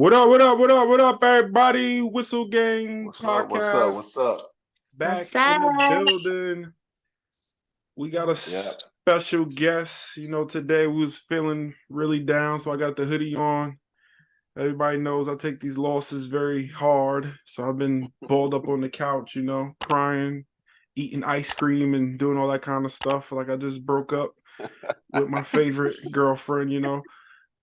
What up, what up, what up, what up, everybody? Whistle Gang What's up? What's up? What's Podcast up? back What's in the up? building. We got a Yeah. special guest. Today we was feeling really down, so I got the hoodie on. Everybody knows I take these losses very hard, so I've been balled up on the couch, crying, eating ice cream, and doing all that kind of stuff. Like I just broke up with my favorite girlfriend.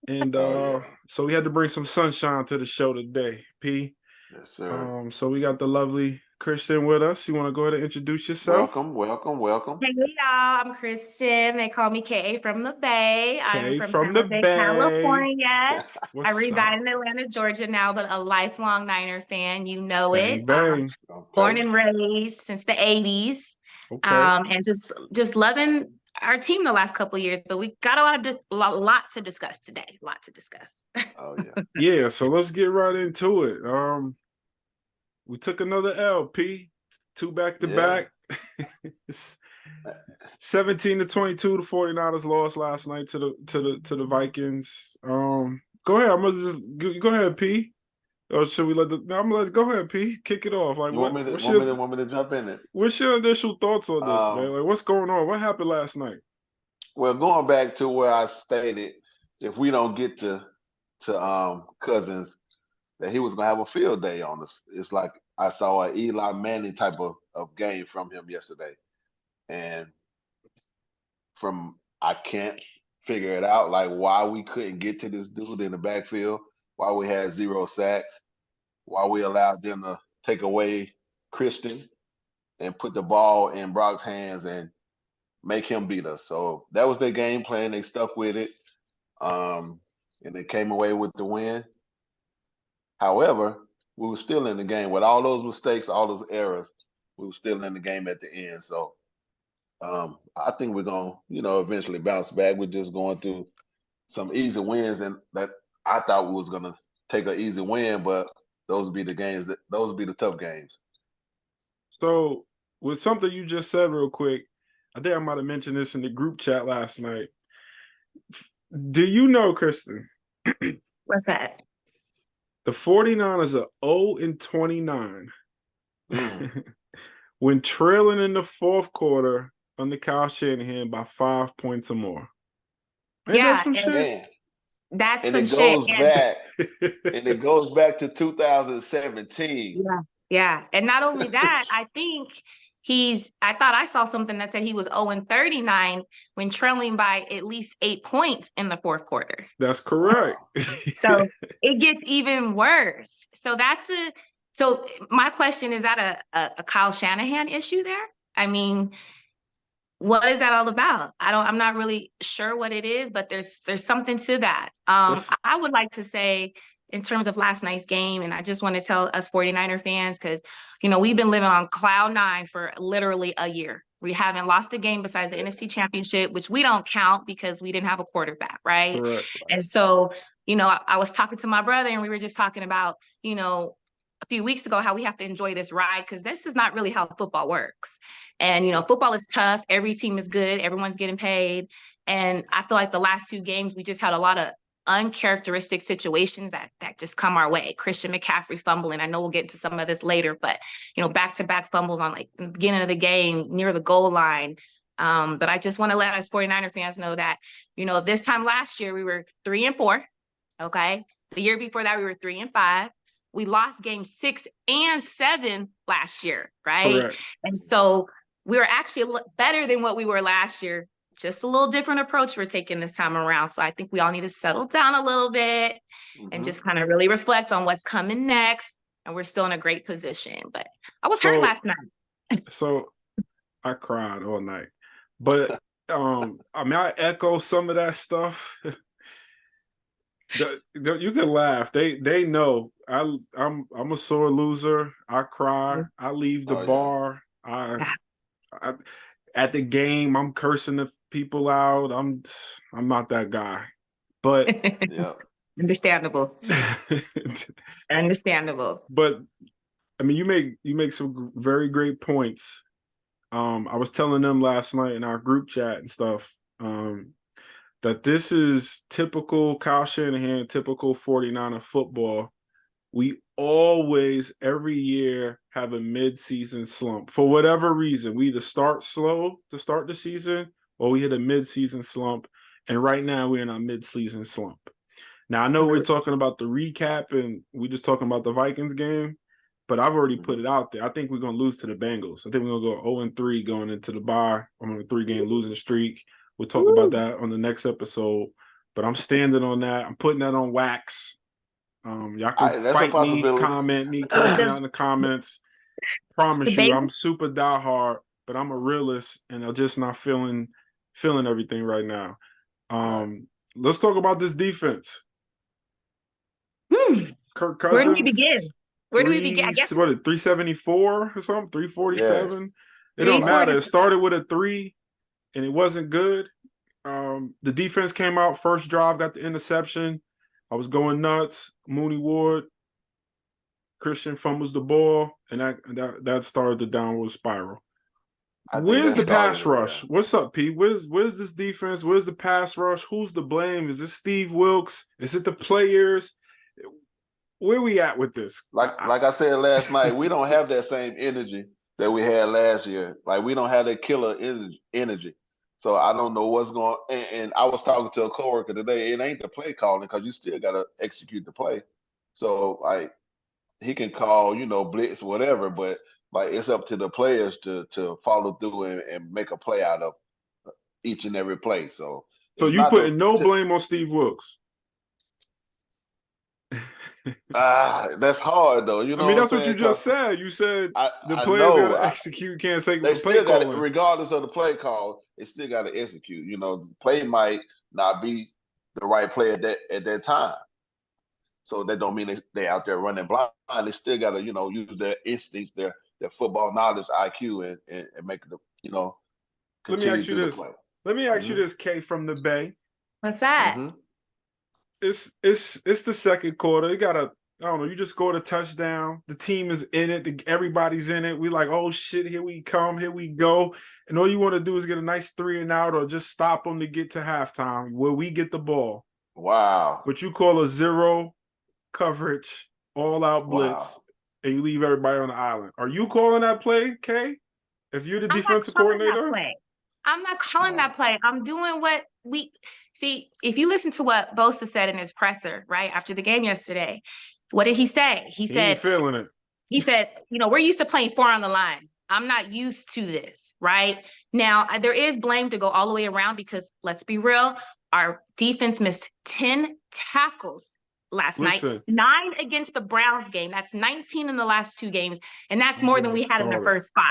And Oh, yeah. so we had to bring some sunshine to the show today, P. Yes, sir. So we got the lovely Kristen with us. You want to go ahead and introduce yourself? Welcome, welcome, welcome. Hey, y'all. I'm Kristen. They call me Kay from the Bay. I'm Kay from from San the Jose, Bay. California. I What's reside up? in Atlanta, Georgia now, but a lifelong Niner fan. You know Bang, it. bang. Born Okay. and raised since the 80s. Okay. And just loving our team the last couple of years. But we got a lot to discuss today. A lot to discuss. Oh, yeah. Yeah, so let's get right into it. We took another LP, two back to Yeah. back. 17-22, the 49ers lost last night to the Vikings. Go ahead. I'm gonna just go ahead, P. Or should we let I'm gonna go ahead, P. Kick it off. Like You want me to jump in it? what's your initial thoughts on this, man? Like what's going on? What happened last night? Well, going back to where I stated, if we don't get to Cousins, that he was gonna have a field day on us. It's like I saw an Eli Manning type of game from him yesterday. And I can't figure it out, like why we couldn't get to this dude in the backfield, why we had 0 sacks, why we allowed them to take away Christian and put the ball in Brock's hands and make him beat us. So that was their game plan. They stuck with it, and they came away with the win. However, we were still in the game with all those mistakes, all those errors. We were still in the game at the end. So I think we're gonna, eventually bounce back. We're just going through some easy wins, and that I thought we was gonna take an easy win, but those would be the games those would be the tough games. So with something you just said real quick, I think I might have mentioned this in the group chat last night. Do you know, Kristen? What's that? The 49ers are 0-29 when trailing in the fourth quarter under Kyle Shanahan by 5 points or more. Ain't that Yeah, some shit? Man, that's and some it shit. goes back, and it goes back to 2017. Yeah. And not only that, I think I thought I saw something that said he was 0-39 when trailing by at least 8 points in the fourth quarter. That's correct. So it gets even worse. So my question, is that a Kyle Shanahan issue there? I mean, what is that all about? I'm not really sure what it is, but there's something to that. I would like to say, in terms of last night's game, and I just want to tell us 49er fans, because we've been living on cloud nine for literally a year. We haven't lost a game besides the NFC Championship, which we don't count because we didn't have a quarterback, right? Correct. And so, I was talking to my brother, and we were just talking about, a few weeks ago, how we have to enjoy this ride, because this is not really how football works. And, football is tough. Every team is good. Everyone's getting paid. And I feel like the last 2 games, we just had a lot of uncharacteristic situations that just come our way. Christian McCaffrey fumbling. I know we'll get into some of this later, but, back-to-back fumbles on like the beginning of the game near the goal line. But I just want to let us 49er fans know that, this time last year, we were 3-4. Okay. The year before that, we were 3-5. We lost games 6 and 7 last year, right? Correct. And so we were actually better than what we were last year. Just a little different approach we're taking this time around. So I think we all need to settle down a little bit and just kind of really reflect on what's coming next. And we're still in a great position. But I was hurt last night. So I cried all night. But I echo some of that stuff. You can laugh. They know I'm a sore loser. I cry. I leave the bar. I at the game, I'm cursing the people out. I'm not that guy. But Yeah. Understandable. Understandable. But I mean, you make some very great points. I was telling them last night in our group chat and stuff. that this is typical Kyle Shanahan, typical 49er football. We always, every year, have a mid-season slump. For whatever reason, we either start slow to start the season or we hit a mid-season slump. And right now, we're in our mid-season slump. Now, I know we're talking about the recap and we're just talking about the Vikings game, but I've already put it out there. I think we're going to lose to the Bengals. I think we're going to go 0-3 going into the bye. I'm on a 3-game losing streak. We'll talk about that on the next episode. But I'm standing on that. I'm putting that on wax. Y'all can That's a fight me, possibility. comment me, curse me out in the comments. Promise The you, Bengals- I'm super diehard, but I'm a realist, and I'm just not feeling everything right now. Let's talk about this defense. Kirk Cousins. Where do we begin? Where do we begin? I guess what, 374 or something? 347? Yes. It don't matter. 340. It started with a 3, and it wasn't good. The defense came out first drive, got the interception. I was going nuts. Mooney Ward, Christian fumbles the ball, and that started the downward spiral. Where's the pass rush? What's up, Pete? Where's this defense? Where's the pass rush? Who's to blame? Is this Steve Wilks? Is it the players? Where we at with this? Like I said last night, we don't have that same energy that we had last year. Like, we don't have that killer energy. So I don't know what's going on. And I was talking to a coworker today. It ain't the play calling, because you still got to execute the play. So, like, he can call, blitz, whatever, but like, it's up to the players to follow through and make a play out of each and every play. So you putting no blame on Steve Wilks? That's hard though. I mean, that's what you just said. You said the players got to execute. Can't say they the play still got calling. regardless of the play call, they still got to execute. The play might not be the right play at that time. So that don't mean they out there running blind. They still got to, use their instincts, their football knowledge, IQ, and make it, Let me ask you this. Play. Let me ask you this, Kay from the Bay. What's that? It's the second quarter. You gotta, I don't know, you just scored a touchdown. The team is in it. Everybody's in it. We like, oh shit, here we come, here we go. And all you want to do is get a nice 3 and out, or just stop them to get to halftime where we get the ball. Wow. But you call a 0 coverage, all out blitz, and you leave everybody on the island. Are you calling that play, Kay? If you're the defensive coordinator? I'm not calling that play. I'm doing what we see. If you listen to what Bosa said in his presser, right, after the game yesterday, what did he say? He said, ain't feeling it. He said, we're used to playing 4 on the line. I'm not used to this, right? Now, there is blame to go all the way around, because let's be real, our defense missed 10 tackles last night, 9 against the Browns game. That's 19 in the last 2 games, and that's more than we had in the first 5.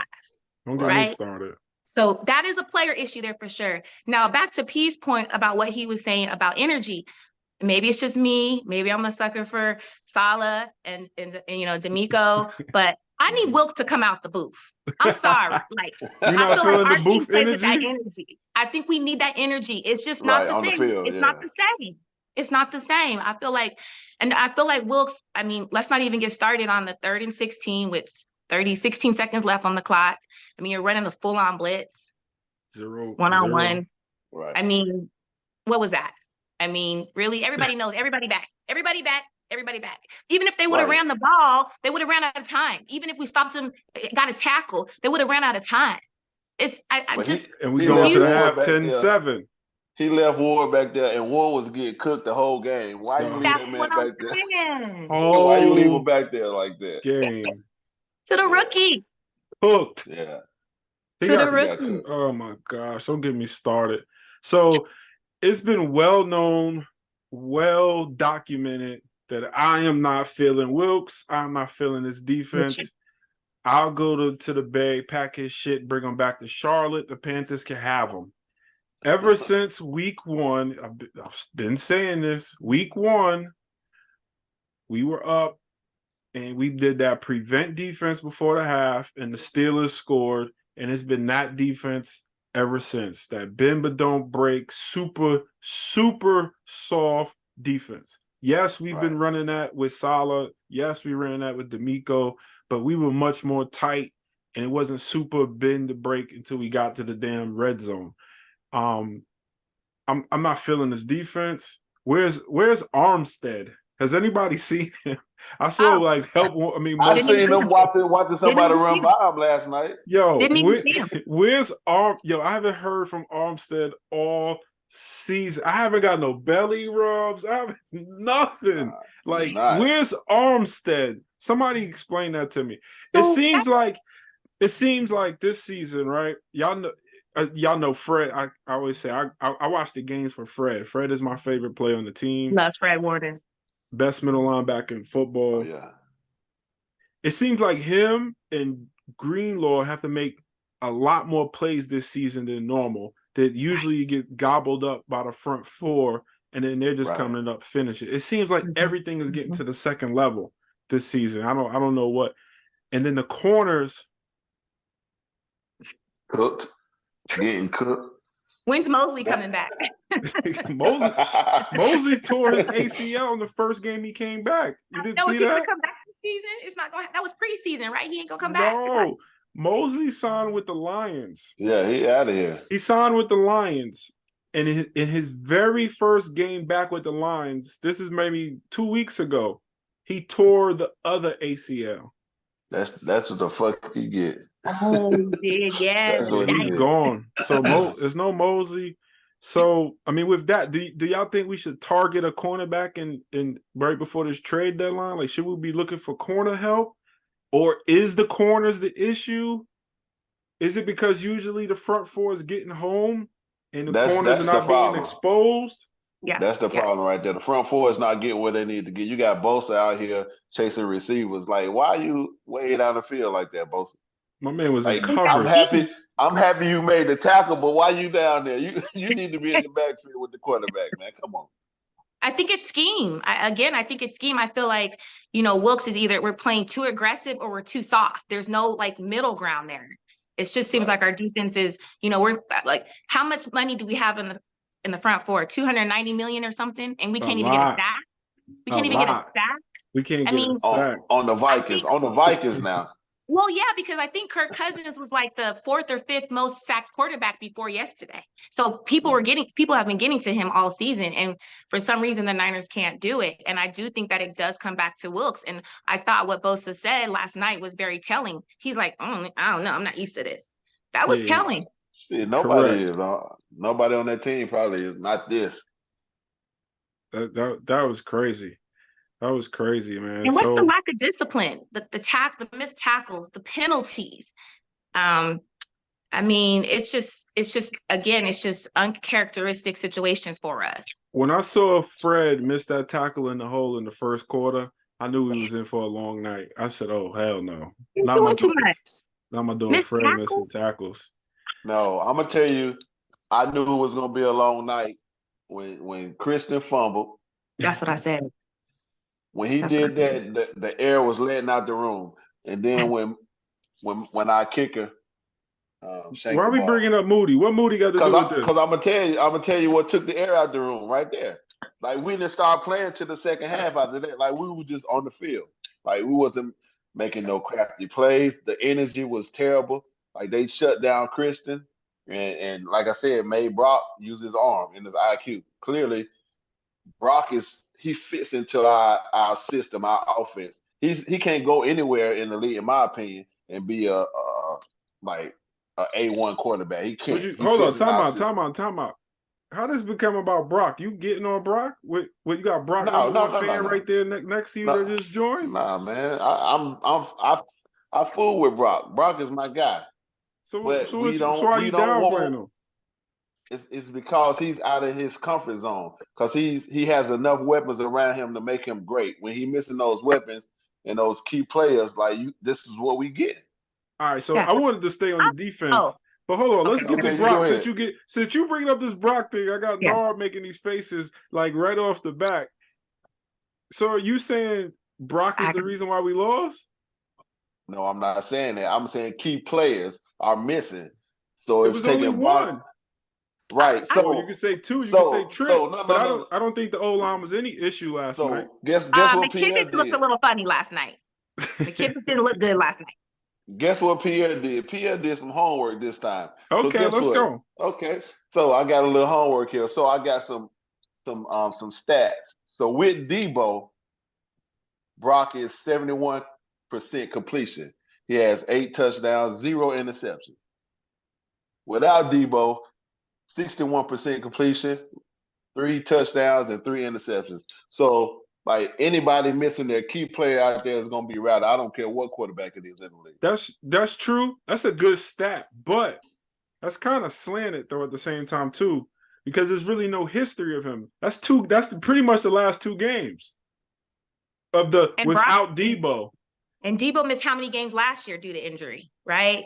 Don't get me started. So that is a player issue there for sure. Now, back to P's point about what he was saying about energy. Maybe it's just me. Maybe I'm a sucker for Salah and D'Amico, but I need Wilks to come out the booth. I'm sorry. Like, I feel like our team plays with that energy. I think we need that energy. It's just not the same. It's not the same. It's not the same. I feel like Wilks, I mean, let's not even get started on the 3rd and 16 with 16 seconds left on the clock. I mean, you're running a full-on blitz. 0 1-on-1. Right. I mean, what was that? I mean, really, everybody knows, everybody back. Even if they would have ran the ball, they would have ran out of time. Even if we stopped them, got a tackle, they would have ran out of time. And we going to the half 10-7. He left Ward back there, and Ward was getting cooked the whole game. Why you leave that man back there? Why you leave him back there like that? Game. To the rookie. Hooked. Yeah. To the rookie. Oh my gosh, don't get me started. So it's been well known, well documented that I am not feeling Wilks. I'm not feeling this defense. I'll go to the Bay, pack his shit, bring him back to Charlotte. The Panthers can have him. Ever since week 1, I've been saying this, week 1, we were up and we did that prevent defense before the half, and the Steelers scored, and it's been that defense ever since. That bend but don't break, super, super soft defense. Yes, we've been running that with Salah. Yes, we ran that with D'Amico, but we were much more tight, and it wasn't super bend to break until we got to the damn red zone. I'm not feeling this defense. Where's Armstead? Has anybody seen him? I saw Oh, like help. I mean, I didn't even seen see them him. watching Didn't somebody even see run him. by him last night. yo, Didn't even see him. where's Arm? Yo, I haven't heard from Armstead all season. I haven't got no belly rubs. I haven't nothing. Like, Not. where's Armstead? Somebody explain that to me. It So seems like this season, right? Y'all know Fred. I always say I watch the games for Fred. Fred is my favorite player on the team. loves Fred Warden. Best middle linebacker in football. Oh, yeah. It seems like him and Greenlaw have to make a lot more plays this season than normal. That usually get gobbled up by the front four, and then they're just coming up finishing. It seems like everything is getting to the second level this season. I don't know what. And then the corners Cooked. Getting cooked. When's Mosley coming back? Mosley tore his ACL in the first game he came back. You didn't see Is he that? gonna come back this season? It's not going. That was preseason, right? He ain't gonna come back. No, Mosley signed with the Lions. Yeah, he out of here. He signed with the Lions, and in his very first game back with the Lions, this is maybe 2 weeks ago, he tore the other ACL. That's what the fuck he get. Oh, he did, yes. That's what He's he did. gone. So there's no Mosley. So I mean, with that, do y'all think we should target a cornerback in right before this trade deadline? Like, should we be looking for corner help, or is the corners the issue? Is it because usually the front four is getting home and the corners are not being exposed? Yeah, that's the problem right there. The front four is not getting what they need to get. You got Bosa out here chasing receivers. Like, why are you way down the field like that, Bosa? My man was in Like, coverage. I'm happy you made the tackle, but why you down there? You need to be in the backfield with the quarterback, man. Come on. I think it's scheme. I think it's scheme. I feel like, Wilkes is either we're playing too aggressive or we're too soft. There's no like middle ground there. It just seems like our defense is, we're like, how much money do we have in the front four? 290 million or something, and we can't even get a sack. We can't even get a sack. We can't get a sack on the Vikings. On the Vikings now. Well, yeah, because I think Kirk Cousins was like the 4th or 5th most sacked quarterback before yesterday. So people have been getting to him all season, and for some reason the Niners can't do it. And I do think that it does come back to Wilkes. And I thought what Bosa said last night was very telling. He's like, I don't know, I'm not used to this. That was telling. Shit, nobody is. Nobody on that team probably is not this. That was crazy. That was crazy, man. And what's the lack of discipline? The missed tackles, the penalties. I mean, it's just uncharacteristic situations for us. When I saw Fred miss that tackle in the hole in the first quarter, I knew he was in for a long night. I said, "Oh hell no!" He's doing too much. Not my dog Fred missing tackles. No, I'm gonna tell you, I knew it was gonna be a long night when Kristen fumbled. That's what I said. When he did that, the air was letting out the room, and then when our kicker, why are we bringing up Moody? What Moody got to do with this? Because I'm gonna tell you what took the air out the room right there. Like, we didn't start playing till the second half after that. Like, we were just on the field. Like, we wasn't making no crafty plays. The energy was terrible. Like, they shut down Kristen, and like I said, made Brock use his arm and his IQ. Clearly, Brock he fits into our system, our offense. He can't go anywhere in the league, in my opinion, and be a A1 quarterback. He can't. Hold on, time out. How does this become about Brock? You getting on Brock? What you got Brock fan right there next to you that just joined? Nah, man. I fool with Brock. Brock is my guy. So why you downplaying him? It's because he's out of his comfort zone. Because he has enough weapons around him to make him great. When he's missing those weapons and those key players, this is what we get. All right, so I wanted to stay on the defense. But hold on, let's get to Brock. Since you bring up this Brock thing, I got Nard making these faces like right off the back. So are you saying Brock is the reason why we lost? No, I'm not saying that. I'm saying key players are missing. So it was only one. Right. So you can say two, you can say Trent. No, I don't think the O-line was any issue last night. Guess what McKinnon's looked a little funny last night. McKinnon's didn't look good last night. Guess what Pierre did? Pierre did some homework this time. So Okay, guess let's what? go. Okay, so I got a little homework here. So I got some stats. So with Debo, Brock is 71% completion. He has 8 touchdowns, 0 interceptions. Without Debo, 61% completion, 3 touchdowns, and 3 interceptions. So, like, anybody missing their key player out there is going to be routed. I don't care what quarterback it is in the league. That's true. That's a good stat, but that's kind of slanted though at the same time too, because there's really no history of him. That's pretty much the last 2 games of the And without Debo. And Debo missed how many games last year due to injury, right?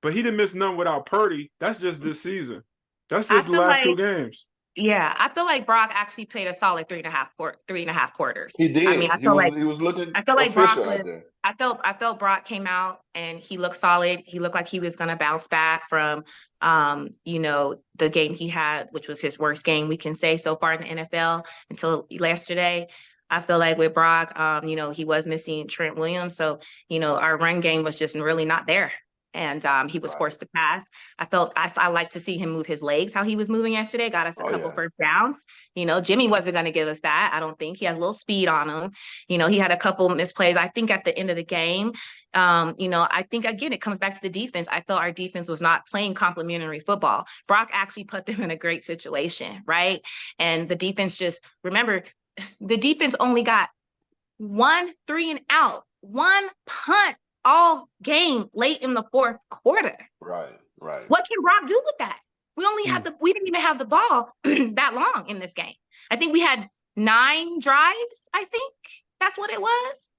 But he didn't miss none without Purdy. That's just this season. That's I just the feel last 2 like games. Yeah, I feel like Brock actually played a solid 3.5 quarters. He I mean, did. He was looking I feel like Brock official was out there. I felt Brock came out and he looked solid. He looked like he was gonna bounce back from the game he had, which was his worst game we can say so far in the NFL until yesterday. I feel like with Brock, he was missing Trent Williams. So, our run game was just really not there. And he was forced to pass. I like to see him move his legs, how he was moving yesterday, got us a couple first downs. Jimmy wasn't going to give us that. I don't think he has a little speed on him. He had a couple misplays. I think at the end of the game, I think, again, it comes back to the defense. I felt our defense was not playing complementary football. Brock actually put them in a great situation, right? And the defense remember, the defense only got 1 3 and out, 1 punt all game late in the 4th quarter. Right. What can Brock do with that? We didn't even have the ball that long in this game. I think we had 9 drives. I think that's what it was.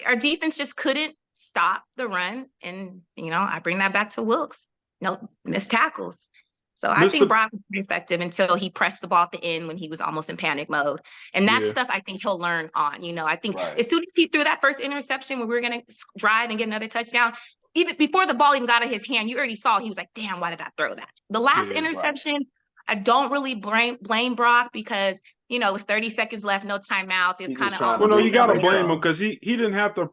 Our defense just couldn't stop the run. And, I bring that back to Wilkes. No missed tackles. So I think Brock was pretty effective until he pressed the ball at the end when he was almost in panic mode. And that stuff I think he'll learn on. I think as soon as he threw that first interception when we were going to drive and get another touchdown, even before the ball even got out of his hand, you already saw he was like, damn, why did I throw that? The last interception, I don't really blame Brock because, it was 30 seconds left, no timeouts. It's kind of well, no, you got to blame him because he didn't have to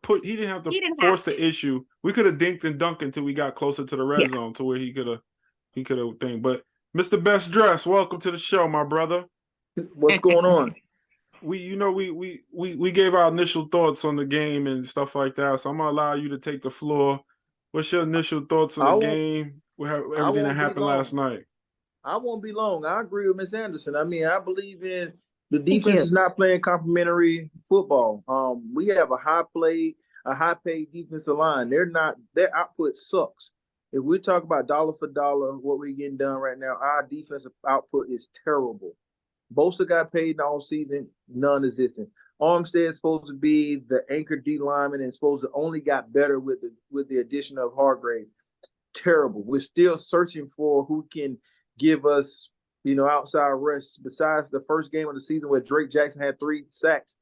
force the issue. We could have dinked and dunked until we got closer to the red zone to where he could have thing. But Mr. Best Dress, welcome to the show, my brother. What's going on? We gave our initial thoughts on the game and stuff like that. So I'm gonna allow you to take the floor. What's your initial thoughts on the game? Everything that happened last night. I won't be long. I agree with Ms. Anderson. I mean, I believe in the defense is not playing complementary football. We have a high-paid defensive line. Their output sucks. If we talk about dollar for dollar, what we're getting done right now, our defensive output is terrible. Bosa got paid all season, non-existent. Armstead is supposed to be the anchor D lineman and supposed to only got better with the addition of Hargrave. Terrible. We're still searching for who can give us, outside rush. Besides the first game of the season where Drake Jackson had 3 sacks,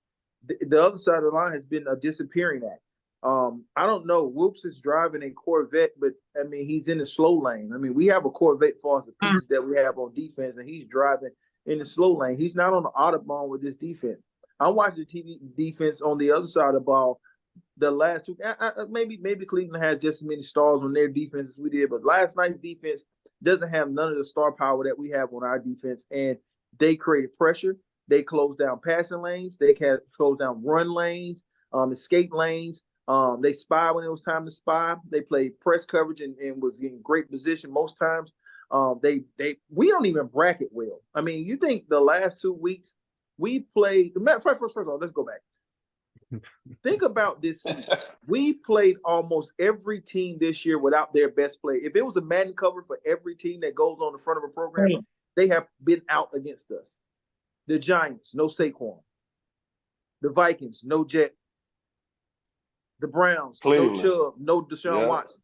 the other side of the line has been a disappearing act. I don't know. Whoops is driving a Corvette, but I mean, he's in the slow lane. I mean, we have a Corvette for the pieces that we have on defense, and he's driving in the slow lane. He's not on the Autobahn with this defense. I watched the TV defense on the other side of the ball. The last 2, maybe Cleveland had just as many stars on their defense as we did, but last night's defense doesn't have none of the star power that we have on our defense, and they created pressure. They closed down passing lanes. They can close down run lanes, escape lanes. They spy when it was time to spy. They played press coverage and was in great position most times. We don't even bracket well. I mean, you think the last 2 weeks we played. First of all, let's go back. Think about this season. We played almost every team this year without their best player. If it was a Madden cover for every team that goes on the front of a program, they have been out against us. The Giants, no Saquon. The Vikings, no Jet. The Browns, Cleveland. no Chubb, no Deshaun Watson.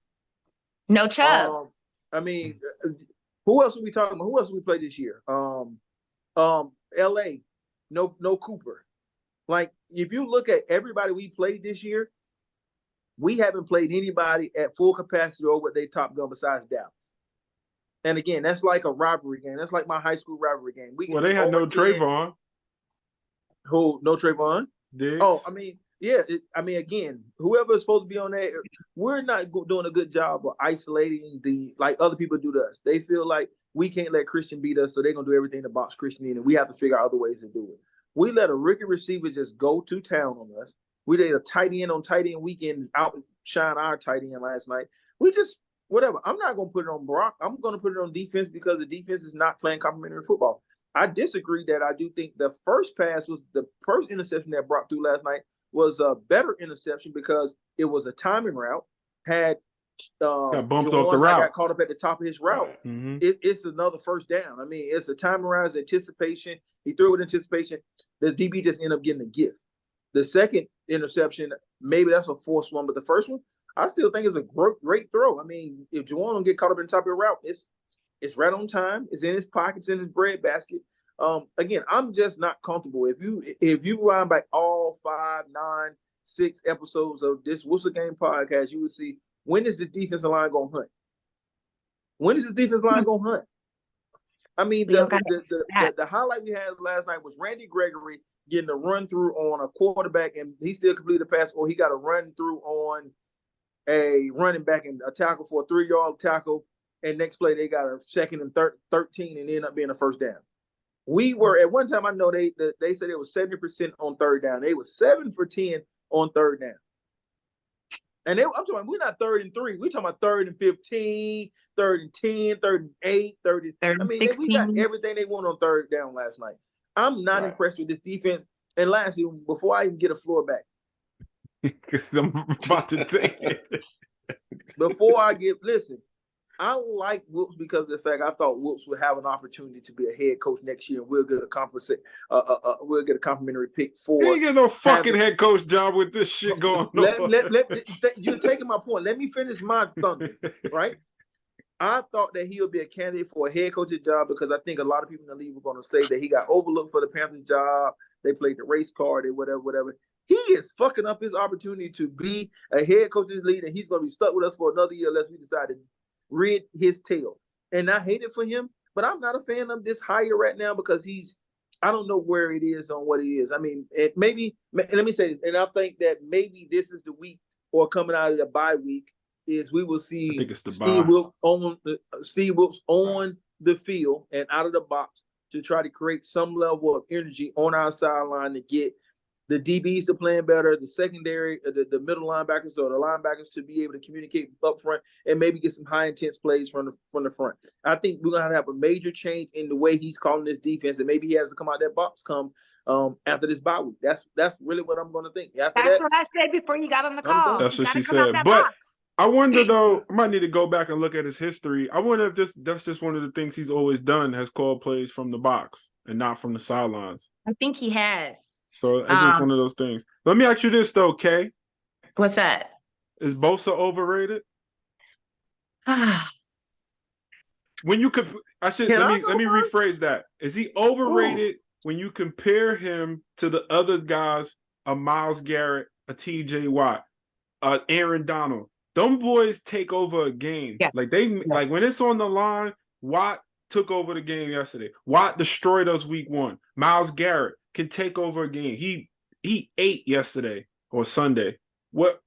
No Chubb. I mean, who else are we talking about? Who else did we play this year? LA, no Cooper. Like, if you look at everybody we played this year, we haven't played anybody at full capacity or what they top gun besides Dallas. And again, that's like a rivalry game. That's like my high school rivalry game. They had no Trayvon. Who? No Trayvon? Diggs. Oh, I mean, Yeah, I mean, again, whoever is supposed to be on that, we're not doing a good job of isolating like other people do to us. They feel like we can't let Christian beat us, so they're gonna do everything to box Christian in, and we have to figure out other ways to do it. We let a rookie receiver just go to town on us. We let a tight end on tight end weekend outshine our tight end last night. We just whatever. I'm not gonna put it on Brock. I'm gonna put it on defense because the defense is not playing complementary football. I disagree that I do think the first pass was the first interception that Brock threw last night was a better interception because it was a timing route. Had got bumped off the route. got caught up at the top of his route. Right. Mm-hmm. It's another first down. I mean, it's a timing route, it's anticipation. He threw it anticipation. The DB just ended up getting a gift. The second interception, maybe that's a forced one, but the first one, I still think it's a great throw. I mean, if Juwan don't get caught up in the top of your route, it's right on time. It's in his pockets, in his bread basket. Again, I'm just not comfortable. If you wind back all 5, 9, 6 episodes of this Whistle Game podcast, you would see when is the defensive line gonna hunt? When is the defensive line gonna hunt? I mean, the highlight we had last night was Randy Gregory getting a run through on a quarterback, and he still completed the pass, or he got a run through on a running back and a tackle for a 3-yard tackle, and next play they got a second and 13 and ended up being a first down. We were at one time, I know they said it was 70% on third down. They were 7 for 10 on third down. And I'm talking about, we're not 3rd and 3. We're talking about 3rd and 15, 3rd and 10, 3rd and 8, 30. I mean, 16. we got everything they want on third down last night. I'm not impressed with this defense. And lastly, before I even get a floor back, because I'm about to take it. Listen, I like Wilkes because of the fact I thought Wilkes would have an opportunity to be a head coach next year, and we'll get a complimentary pick for. You ain't get no fucking head coach job with this shit going on. You're taking my point. Let me finish my thunder, right? I thought that he would be a candidate for a head coach's job because I think a lot of people in the league were going to say that he got overlooked for the Panthers job. They played the race card and whatever. He is fucking up his opportunity to be a head coach's lead, and he's going to be stuck with us for another year unless we decide to rid his tail. And I hate it for him, but I'm not a fan of this hire right now because I don't know where it is on what it is. I mean, let me say this, and I think that maybe this is the week or coming out of the bye week is we will see I think it's the Steve Wilkes on the field and out of the box to try to create some level of energy on our sideline to get the DBs to playing better, the secondary, the middle linebackers or the linebackers to be able to communicate up front and maybe get some high intense plays from the front. I think we're gonna have a major change in the way he's calling this defense, and maybe he has to come out that box after this bye week. That's really what I'm gonna think. That's what I said before you got on the call. That's what she said. But I wonder though, I might need to go back and look at his history. I wonder if that's just one of the things he's always done, has called plays from the box and not from the sidelines. I think he has. So it's just one of those things. Let me ask you this though, Kay. What's that? Is Bosa overrated? When you could, let me rephrase that. Is he overrated when you compare him to the other guys, a Myles Garrett, a TJ Watt, Aaron Donald? Them boys take over a game. Yeah. Like when it's on the line, Watt took over the game yesterday. Watt destroyed us week 1. Myles Garrett can take over a game. He ate yesterday or Sunday. When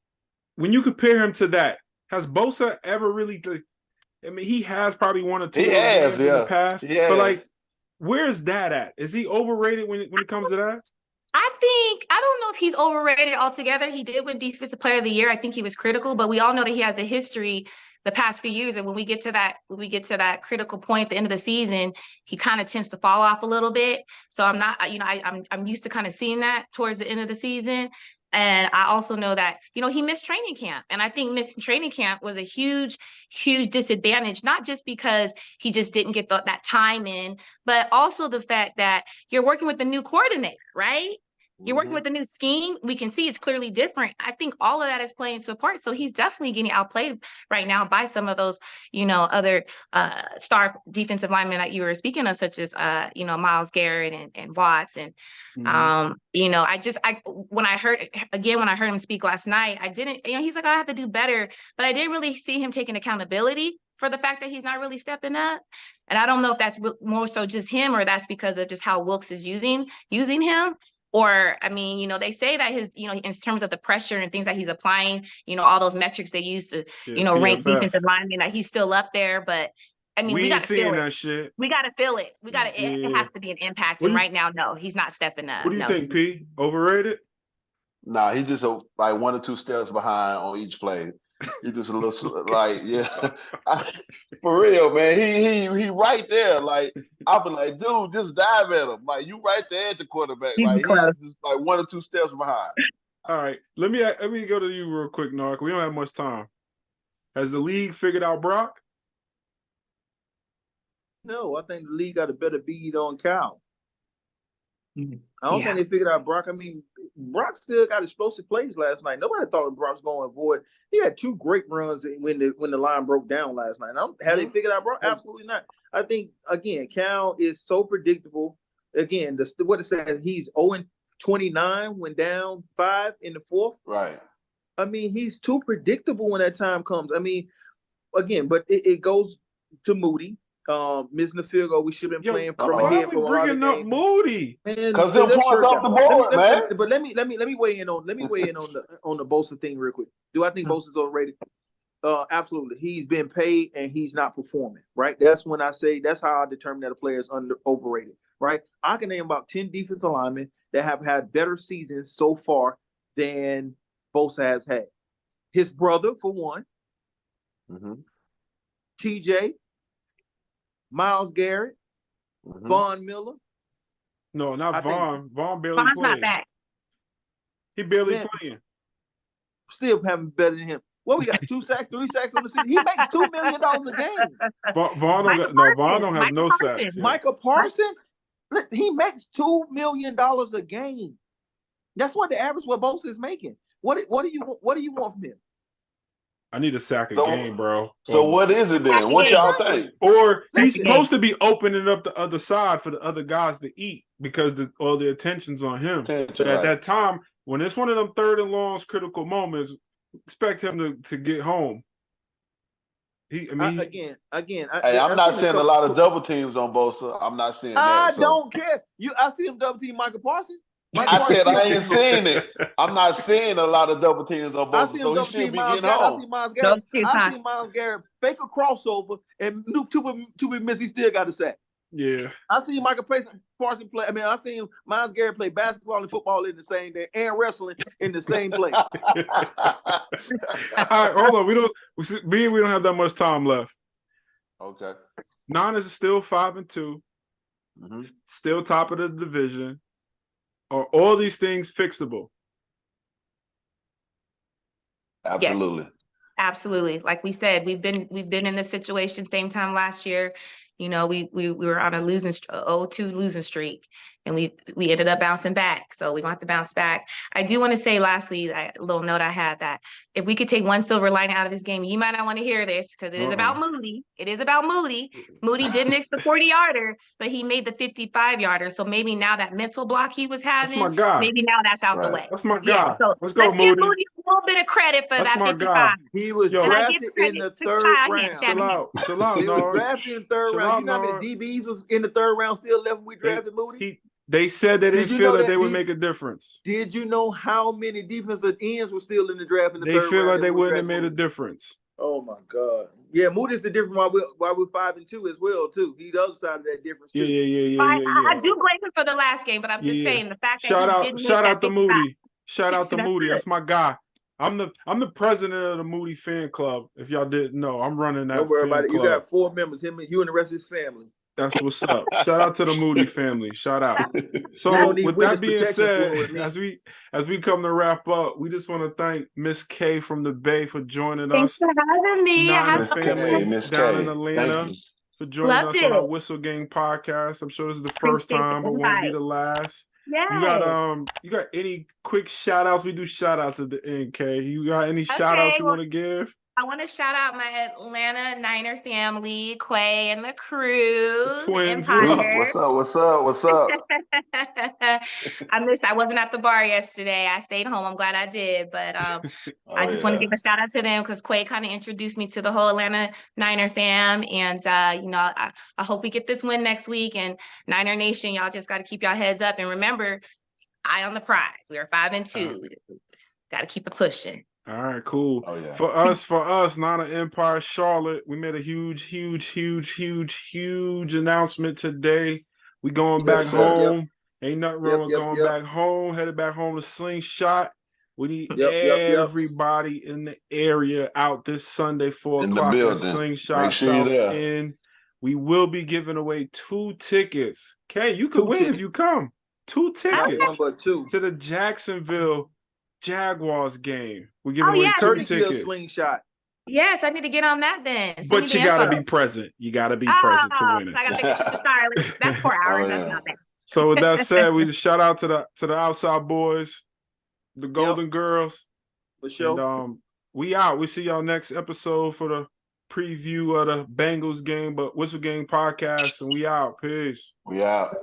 you compare him to that, has Bosa ever really? I mean, he has probably 1 or 2 in the past. But like, where's that at? Is he overrated when it comes to that? I don't know if he's overrated altogether. He did win Defensive Player of the Year. I think he was critical, but we all know that he has a history the past few years. And when we get to that critical point at the end of the season, he kind of tends to fall off a little bit. So I'm not, I'm used to kind of seeing that towards the end of the season. And I also know that, he missed training camp. And I think missing training camp was a huge, huge disadvantage, not just because he just didn't get that time in, but also the fact that you're working with the new coordinator, right? You're working with a new scheme. We can see it's clearly different. I think all of that is playing to a part. So he's definitely getting outplayed right now by some of those, other star defensive linemen that you were speaking of, such as, Myles Garrett and Watts. And, when I heard him speak last night, I didn't, he's like, I have to do better. But I didn't really see him taking accountability for the fact that he's not really stepping up. And I don't know if that's more so just him or that's because of just how Wilkes is using him. Or, I mean, you know, they say that his, you know, in terms of the pressure and things that he's applying, you know, all those metrics they use to, you know, rank PFF. defensive linemen, that he's still up there. But I mean, we ain't got to feel seeing it. that shit. We got to feel it. We got to, it has to be an impact. And right now, no, he's not stepping up. What do you No, think, P? Overrated? Nah, he's just like 1 or 2 steps behind on each play. He just a little like, yeah, for real, man. He right there. Like, I'll be like, dude, just dive at him. Like, you right there at the quarterback. He's Like, close. he's just like 1 or 2 steps behind. All right, let me go to you real quick, Nark. We don't have much time. Has the league figured out Brock? No, I think the league got a better bead on Cal. I don't think they figured out Brock. I mean, Brock still got explosive plays last night. Nobody thought Brock was going to avoid. He had 2 great runs when the line broke down last night. Have they figured out Brock? Absolutely not. I think, again, Cal is so predictable. Again, what it says, he's 0-29 when down 5 in the 4th. Right. I mean, he's too predictable when that time comes. I mean, again, but it goes to Moody. Missing the field goal, we should have been playing from ahead for a lot of bringing up games. Moody? Because they're points off the board, man. But let me weigh in on the Bosa thing real quick. Do I think Bosa's overrated? Absolutely. He's been paid and he's not performing. Right. That's when I say that's how I determine that a player is overrated. Right. I can name about 10 defensive linemen that have had better seasons so far than Bosa has had. His brother, for one. TJ. Myles Garrett, Von Miller. No, not Vaughn. Vaughn barely Vaughn's playing. not back. He barely playing. Still having better than him. What we got? 2 sacks, 3 sacks on the season. He makes $2 million a game. Vaughn don't have no sacks. Michael Parsons, he makes $2 million a game. That's what the average what Bosa is making. What do you want from him? I need a sack a game, bro. So what is it then? What y'all think? Or he's supposed to be opening up the other side for the other guys to eat because all the attention's on him. But at that time, when it's one of them 3rd and longs, critical moments, expect him to get home. I'm not seeing a lot of double teams on Bosa. I'm not seeing that. I don't care. I see him double team Michael Parsons. I said I ain't seeing it. I'm not seeing a lot of double teams on Bosa, so he should be getting home. I see Myles Garrett fake a crossover and two big miss. He still got a sack. Yeah. I see Michael Parsons play. I mean, I seen Myles Garrett play basketball and football in the same day and wrestling in the same place. All right, hold on. We don't have that much time left. Okay. Niners are still 5-2. Still top of the division. Are all these things fixable? Absolutely. Yes, absolutely. Like we said, we've been in this situation same time last year. You know, we were on a 0-2 losing streak, and we ended up bouncing back. So we're going to have to bounce back. I do want to say, lastly, a little note I had, that if we could take one silver lining out of this game, you might not want to hear this because it is about Moody. It is about Moody. Moody did miss the 40-yarder, but he made the 55-yarder. So maybe now that mental block he was having, that's my guy. Maybe now that's out the way. That's my guy. Yeah, so let's go, give Moody a little bit of credit for that's that my 55. Guy. He was drafted in the 3rd round. Chill out, He was drafted in the 3rd round. You know how many DBs was in the 3rd round still left when we drafted Moody? They said they didn't feel that they would make a difference. Did you know how many defensive ends were still in the draft in the 3rd round? They feel like they wouldn't have made a difference. Oh my God! Yeah, Moody's the difference why we're 5-2 as well too. He's the other side of that difference too. Yeah. I do blame him for the last game, but I'm just saying the fact that he didn't shout out to Moody. Shout out to Moody. That's my guy. I'm the president of the Moody fan club. If y'all didn't know, I'm running that. Don't worry about it. Club. You got 4 members, him and you and the rest of his family. That's what's up. Shout out to the Moody family. Shout out. So with that being said, as we come to wrap up, we just want to thank Miss K from the Bay for joining us. Thanks for having me. Miss family down in Atlanta for joining us on our Whistle Gang podcast. I'm sure this is the first time, but won't be the last. Yeah. You got any quick shout outs? We do shout outs at the end, K. You got any shout outs you want to give? I want to shout out my Atlanta Niner family, Quay and the crew. The twins. What's up? I wasn't at the bar yesterday. I stayed home. I'm glad I did. But I just want to give a shout out to them because Quay kind of introduced me to the whole Atlanta Niner fam. And, I hope we get this win next week. And Niner Nation, y'all just got to keep y'all heads up. And remember, eye on the prize. We are 5-2. Got to keep it pushing. All right, cool. Oh yeah. For us, Nana Empire Charlotte, we made a huge announcement today. We going back Yes, sir. home. Ain't nothing wrong with Yep. going back home. Headed back home to Slingshot. We need Yep. everybody in the area out this Sunday, 4 In the o'clock at building. Slingshot Make sure you're South there. End. We will be giving away 2 tickets. Okay, you could 2 win tickets. if you come. 2 Not tickets one but 2. to the Jacksonville Jaguars game. We're giving Oh, away yeah. 2 Courtesy of tickets. Slingshot. Yes, I need to get on that then. Send But me the you gotta info. be present. You gotta be present to win it. I gotta make a trip to Charlotte. That's 4 hours. Oh, That's yeah. not bad. So with that said, we just shout out to the outside boys, the Golden Girls. For sure. And we out. We see y'all next episode for the preview of the Bengals game, but Whistle Game Podcast, and we out. Peace. We out.